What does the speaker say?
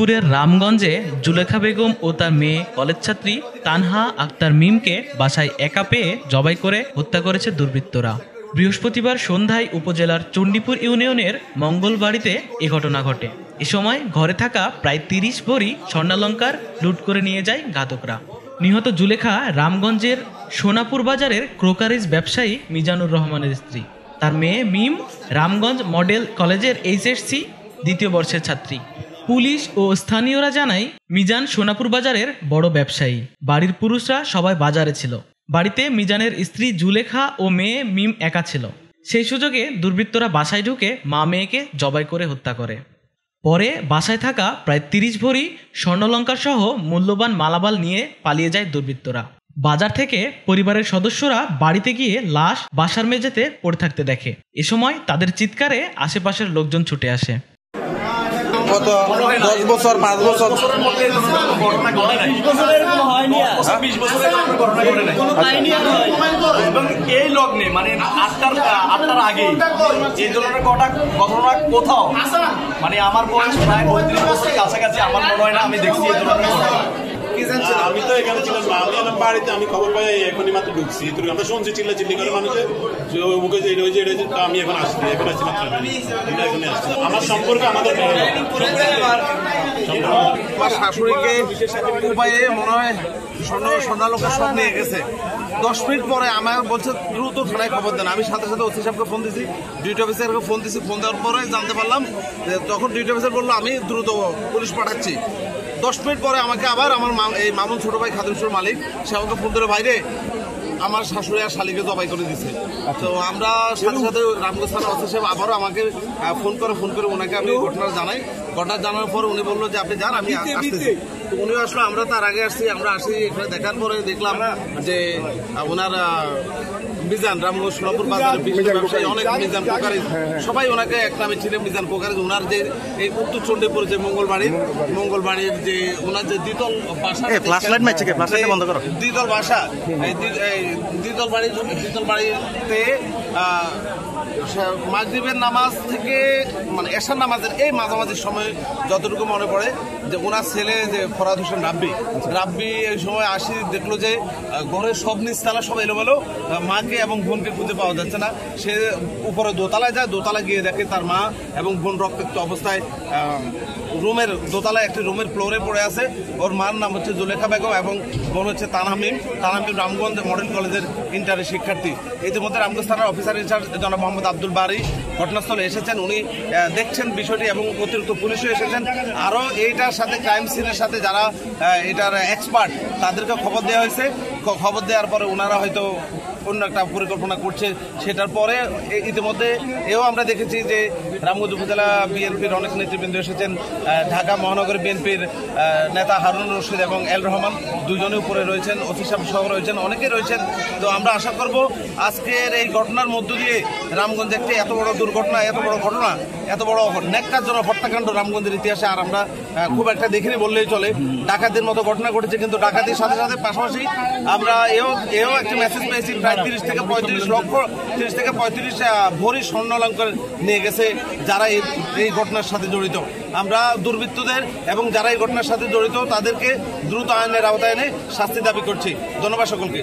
রংপুরের রামগঞ্জে জুলেখা বেগম ও তার মেয়ে কলেজ ছাত্রী তানহা আক্তার মিমকে বাসায় একা পেয়ে জবাই করে হত্যা করেছে দুর্বৃত্তরা। বৃহস্পতিবার সন্ধ্যায় উপজেলার চণ্ডীপুর ইউনিয়নের মঙ্গলবাড়িতে এ ঘটনা ঘটে। এ সময় ঘরে থাকা প্রায় ৩০ ভরি স্বর্ণালংকার লুট করে নিয়ে যায় ঘাতকরা। নিহত জুলেখা রামগঞ্জের সোনাপুর বাজারের ক্রোকারিজ ব্যবসায়ী মিজানুর রহমানের স্ত্রী। তার মেয়ে মিম রামগঞ্জ মডেল কলেজের এইচএসসি দ্বিতীয় বর্ষের ছাত্রী। পুলিশ ও স্থানীয়রা জানায়, মিজান সোনাপুর বাজারের বড় ব্যবসায়ী। বাড়ির পুরুষরা সবাই বাজারে ছিল। বাড়িতে মিজানের স্ত্রী জুলেখা ও মেয়ে মিম একা ছিল। সেই সুযোগে দুর্বৃত্তরা বাসায় ঢুকে মা মেয়েকে জবাই করে হত্যা করে। পরে বাসায় থাকা প্রায় ৩০ ভরি স্বর্ণালংকার সহ মূল্যবান মালামাল নিয়ে পালিয়ে যায় দুর্বৃত্তরা। বাজার থেকে পরিবারের সদস্যরা বাড়িতে গিয়ে লাশ বাসার মেঝেতে পড়ে থাকতে দেখে। এ সময় তাদের চিৎকারে আশেপাশের লোকজন ছুটে আসে। কত 10 বছর 5 বছর এই লগ্নে মানে আটটার আগে এই ধরনের ঘটনা কোথাও মানে আমার বয়স প্রায় 35 বছরের কাছাকাছি। আমার মনে হয় না আমি দেখছি এই ধরনের ঘটনা। আমি তো এখানে ছিলাম না, আমি এলাম বাড়িতে। আমি খবর পাই এখনই মাত্র ঢুকছি। আমরা শুনছি চিল্লাচিল্লি করে মানুষের, আমি এখন আসছি। এখন আসছি মাত্র এখানে আসছি। আমার সম্পর্কে আমাদের আমার শাশুড়িকে উপায়ে মনে হয় স্বর্ণালংকার সব নিয়ে গেছে। 10 মিনিট পরে আমার বলছে দ্রুত থানায় খবর দেন। আমি সাথে সাথে ওসি সাহেবকে ফোন দিছি, ডিউটি অফিসারকে ফোন দিছি। ফোন দেওয়ার পরে জানতে পারলাম তখন ডিউটি অফিসার বললো আমি দ্রুত পুলিশ পাঠাচ্ছি। 10 মিনিট পরে আমাকে আবার আমার এই মামুন ছোট ভাই খাদিমসুর মালিক সে আমাকে ফোন ধরে বাইরে আমার শাশুড়ি আর শালিকে জবাই করে দিছে। তো আমরা সাথে সাথে রামগঞ্জ থানা ওসি সাহেব আবারও আমাকে ফোন করে ওনাকে আমি ঘটনা জানাই। ঘটনা জানার পর উনি বললো যে আপনি যান, আমি আসতেছি। তো উনিও আসলো, আমরা তার আগে আসছি। আমরা আসি এখানে দেখার পরে দেখলাম যে ওনার মিজান রামগঞ্জ সোনাপুর বাজারে ব্যবসায়ী অনেক মিজান কোকারিজ সবাই ওনাকে এক নামে ছিলেন মিজান কোকারিজ। ওনার যে এই উত্তর চণ্ডীপুর যে মঙ্গলবাড়ির যে ওনার যে দ্বিতল বাসা, দ্বিতল বাসা, দ্বিতল বাড়িতে মাগরিবের নামাজ থেকে মানে এশার নামাজের এই মাঝামাঝি সময় যতটুকু মনে পড়ে যে ওনার ছেলে যে ফরাদ হোসেন রাব্বি এই সময় আসি দেখলো যে ঘরের সব নিচতলা সব এলোমেলো, মাকে এবং বোনকে খুঁজে পাওয়া যাচ্ছে না। সে উপরে দোতলায় যায়, দোতলায় গিয়ে দেখে তার মা এবং বোন রক্তাক্ত অবস্থায় রুমের দোতলায় একটি রুমের ফ্লোরে পড়ে আছে। ওর মার নাম হচ্ছে জুলেখা বেগম এবং বোন হচ্ছে তানহা মিম রামগঞ্জ মডেল কলেজের ইন্টারের শিক্ষার্থী। ইতিমধ্যে রামগঞ্জ থানার অফিসার ইনচার্জ জনাব মোহাম্মদ আব্দুল বারী ঘটনাস্থলে এসেছেন। উনি দেখছেন বিষয়টি এবং অতিরিক্ত পুলিশও এসেছেন। আরও এইটার সাথে ক্রাইম সিনের সাথে যারা এটার এক্সপার্ট তাদেরকে খবর দেওয়া হয়েছে। খবর দেওয়ার পরে ওনারা হয়তো অন্য একটা পরিকল্পনা করছে। সেটার পরে ইতিমধ্যে এও আমরা দেখেছি যে রামগঞ্জ উপজেলা বিএনপির অনেক নেতৃবৃন্দ এসেছেন। ঢাকা মহানগর বিএনপির নেতা হারুন রশিদ এবং এল রহমান দুজনে উপরে রয়েছেন, ওসি সাহেব সহ রয়েছেন, অনেকে রয়েছেন। তো আমরা আশা করব আজকের এই ঘটনার মধ্য দিয়ে রামগঞ্জে একটি এত বড় দুর্ঘটনা, এত বড় ঘটনা, এত বড় ন্যাক্কারজনক হত্যাকাণ্ড রামগঞ্জের ইতিহাসে আর আমরা খুব একটা দেখিনি বললেই চলে। ডাকাতির মতো ঘটনা ঘটেছে, কিন্তু ডাকাতির সাথে সাথে পাশাপাশি আমরা এও একটা মেসেজ পেয়েছি 30 থেকে 35 ভরি স্বর্ণালংকার নিয়ে গেছে যারা এই ঘটনার সাথে জড়িত। আমরা দুর্বৃত্তদের এবং যারা এই ঘটনার সাথে জড়িত তাদেরকে দ্রুত আইনের আওতায় এনে শাস্তি দাবি করছি। ধন্যবাদ সকলকে।